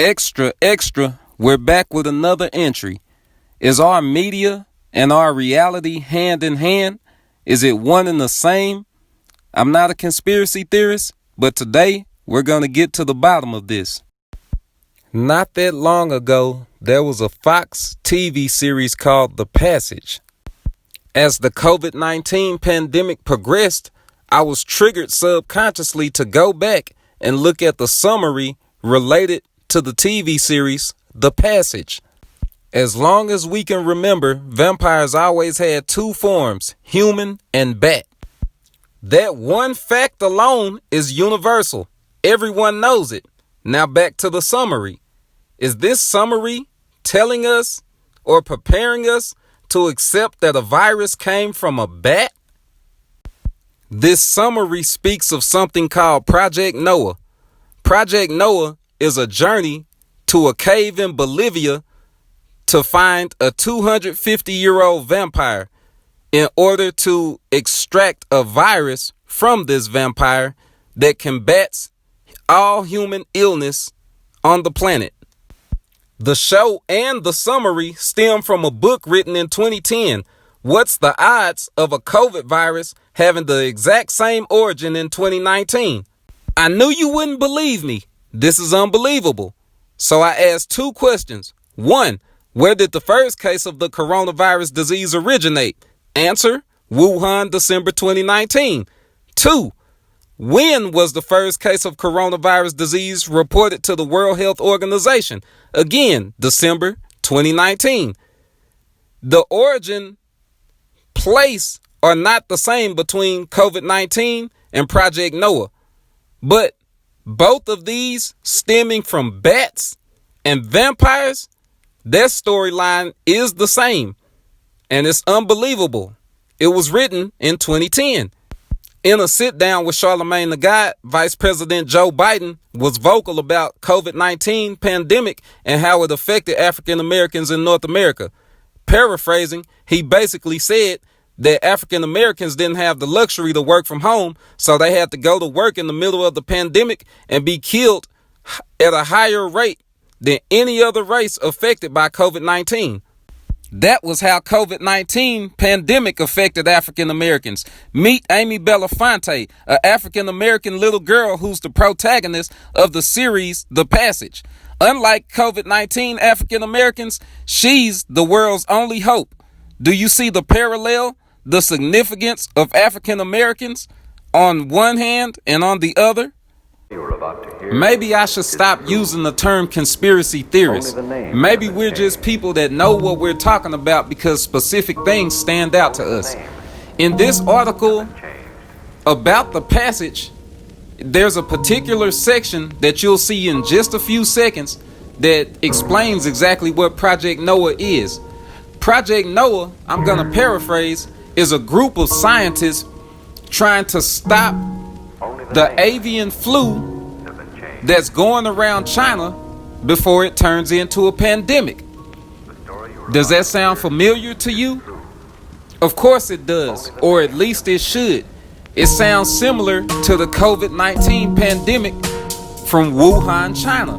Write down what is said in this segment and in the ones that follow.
Extra, extra, we're back with another entry. Is our media and our reality hand in hand? Is it one and the same? I'm not a conspiracy theorist, but today we're going to get to the bottom of this. Not that long ago, there was a Fox TV series called The Passage. As the COVID-19 pandemic progressed, I was triggered subconsciously to go back and look at the summary related to the TV series, The Passage. As long as we can remember, vampires always had two forms, human and bat. That one fact alone is universal. Everyone knows it. Now back to the summary. Is this summary telling us or preparing us to accept that a virus came from a bat? This summary speaks of something called Project Noah. Project Noah is a journey to a cave in Bolivia to find a 250-year-old vampire in order to extract a virus from this vampire that combats all human illness on the planet. The show and the summary stem from a book written in 2010. What's the odds of a COVID virus having the exact same origin in 2019? I knew you wouldn't believe me. This is unbelievable. So I asked two questions. One, where did the first case of the coronavirus disease originate? Answer, Wuhan, December 2019. Two, when was the first case of coronavirus disease reported to the World Health Organization? Again, December 2019. The origin, place are not the same between COVID-19 and Project Noah, but both of these stemming from bats and vampires, their storyline is the same, and it's unbelievable. It was written in 2010. In a sit-down with Charlemagne the God, Vice President Joe Biden was vocal about COVID-19 pandemic and how it affected African Americans in North America. Paraphrasing, he basically said that African Americans didn't have the luxury to work from home, so they had to go to work in the middle of the pandemic and be killed at a higher rate than any other race affected by COVID-19. That was how COVID-19 pandemic affected African Americans. Meet Amy Belafonte, an African American little girl who's the protagonist of the series The Passage. Unlike COVID-19 African Americans, she's the world's only hope. Do you see the parallel, the significance of African Americans on one hand and on the other? Maybe I should stop using the term conspiracy theorist. Maybe we're just people that know what we're talking about because specific things stand out to us. In this article about The Passage, there's a particular section that you'll see in just a few seconds that explains exactly what Project Noah is. Project Noah, I'm going to paraphrase, is a group of scientists trying to stop the avian flu that's going around China before it turns into a pandemic. Does that sound familiar to you? Of course it does, or at least it should. It sounds similar to the COVID-19 pandemic from Wuhan, China.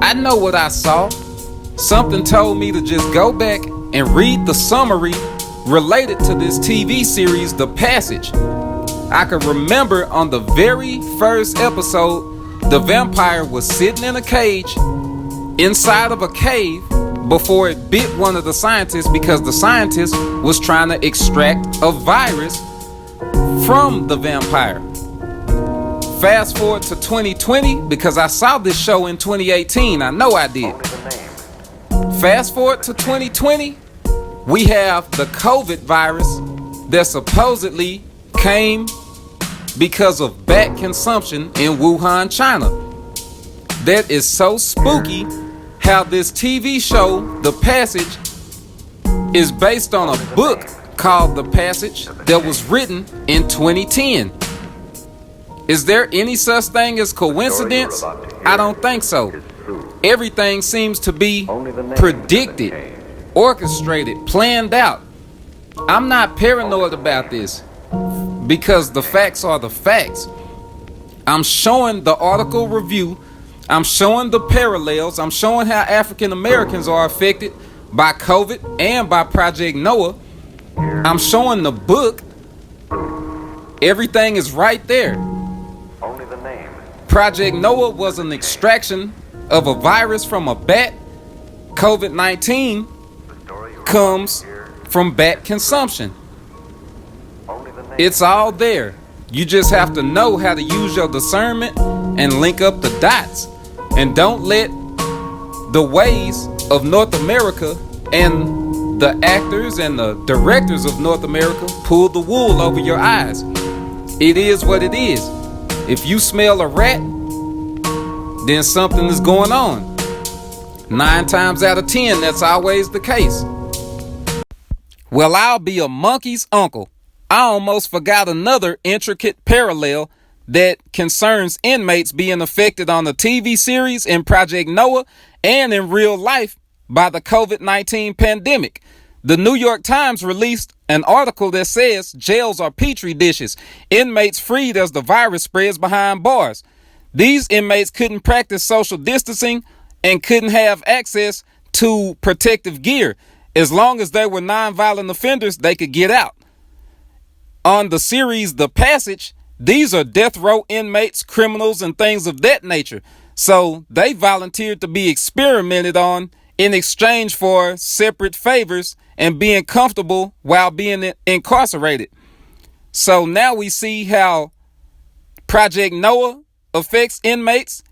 I know what I saw. Something told me to just go back and read the summary related to this TV series, The Passage. I can remember on the very first episode, the vampire was sitting in a cage inside of a cave before it bit one of the scientists because the scientist was trying to extract a virus from the vampire. Fast forward to 2020 because I saw this show in 2018. I know I did. Fast forward to 2020, we have the COVID virus that supposedly came because of bat consumption in Wuhan, China. That is so spooky how this TV show, The Passage, is based on a book called The Passage that was written in 2010. Is there any such thing as coincidence? I don't think so. Everything seems to be predicted, orchestrated, planned out. I'm not paranoid about this because the facts are the facts. I'm showing the article review. I'm showing the parallels. I'm showing how African Americans are affected by COVID and by Project Noah. I'm showing the book. Everything is right there. Only the name. Project Noah was an extraction of a virus from a bat. COVID-19 comes from bat consumption. It's all there. You just have to know how to use your discernment and link up the dots. And don't let the ways of North America and the actors and the directors of North America pull the wool over your eyes. It is what it is. If you smell a rat, then something is going on. 9 times out of 10, that's always the case. Well, I'll be a monkey's uncle. I almost forgot another intricate parallel that concerns inmates being affected on the TV series in Project Noah and in real life by the COVID-19 pandemic. The New York Times released an article that says jails are petri dishes, inmates freed as the virus spreads behind bars. These inmates couldn't practice social distancing and couldn't have access to protective gear. As long as they were nonviolent offenders, they could get out. On the series The Passage, these are death row inmates, criminals, and things of that nature. So they volunteered to be experimented on in exchange for separate favors and being comfortable while being incarcerated. So now we see how Project Noah affects inmates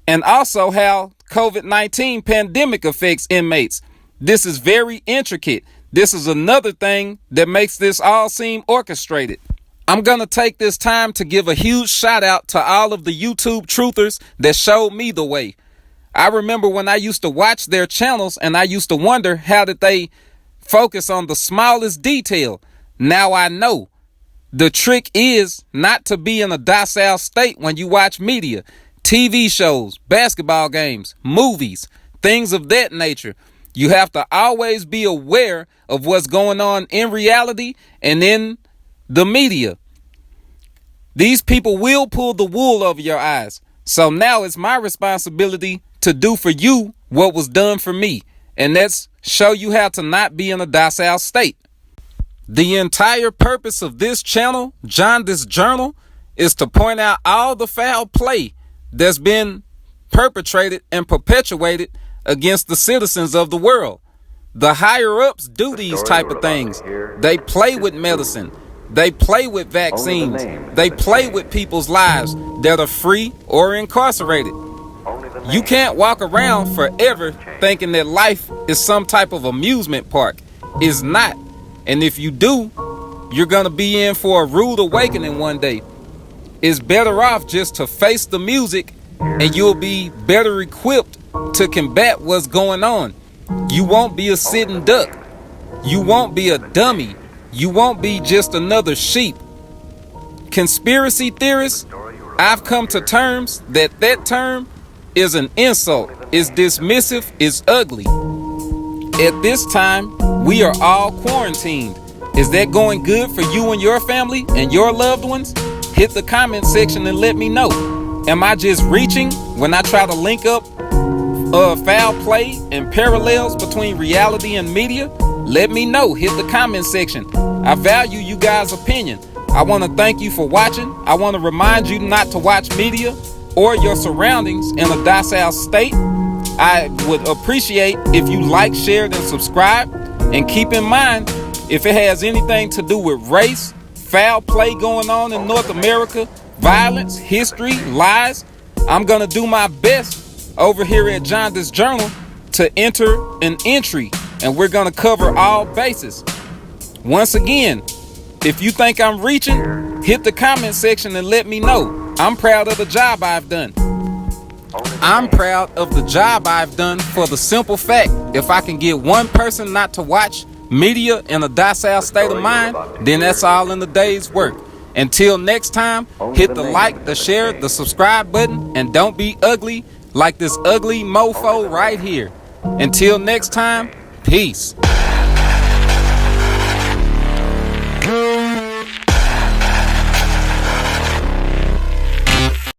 and also how COVID-19 pandemic affects inmates. This is very intricate. This is another thing that makes this all seem orchestrated. I'm going to take this time to give a huge shout out to all of the YouTube truthers that showed me the way. I remember when I used to watch their channels and I used to wonder how did they focus on the smallest detail. Now I know. The trick is not to be in a docile state when you watch media, TV shows, basketball games, movies, things of that nature. You have to always be aware of what's going on in reality and in the media. These people will pull the wool over your eyes. So now it's my responsibility to do for you what was done for me. And that's show you how to not be in a docile state. The entire purpose of this channel, Jaundice Journal, is to point out all the foul play that's been perpetrated and perpetuated against the citizens of the world. The higher ups do these type of things. They play with medicine. They play with vaccines. They play with people's lives that are free or incarcerated. You can't walk around forever thinking that life is some type of amusement park. It's not. And if you do, you're going to be in for a rude awakening one day. It's better off just to face the music and you'll be better equipped to combat what's going on. You won't be a sitting duck. You won't be a dummy. You won't be just another sheep. Conspiracy theorists, I've come to terms that that term is an insult, is dismissive, is ugly. At this time, we are all quarantined. Is that going good for you and your family and your loved ones? Hit the comment section and let me know. Am I just reaching when I try to link up foul play and parallels between reality and media? Let me know. Hit the comment section. I value you guys' opinion. I want to thank you for watching. I want to remind you not to watch media or your surroundings in a docile state. I would appreciate if you like, shared, and subscribe. And keep in mind, if it has anything to do with race, foul play going on in North America, violence, history, lies, I'm going to do my best over here at Jaundice Journal to enter an entry. And we're going to cover all bases. Once again, if you think I'm reaching, hit the comment section and let me know. I'm proud of the job I've done. I'm proud of the job I've done for the simple fact, if I can get one person not to watch media in a docile state of mind, then that's all in the day's work. Until next time, hit the like, the share, the subscribe button, and don't be ugly like this ugly mofo right here. Until next time, peace.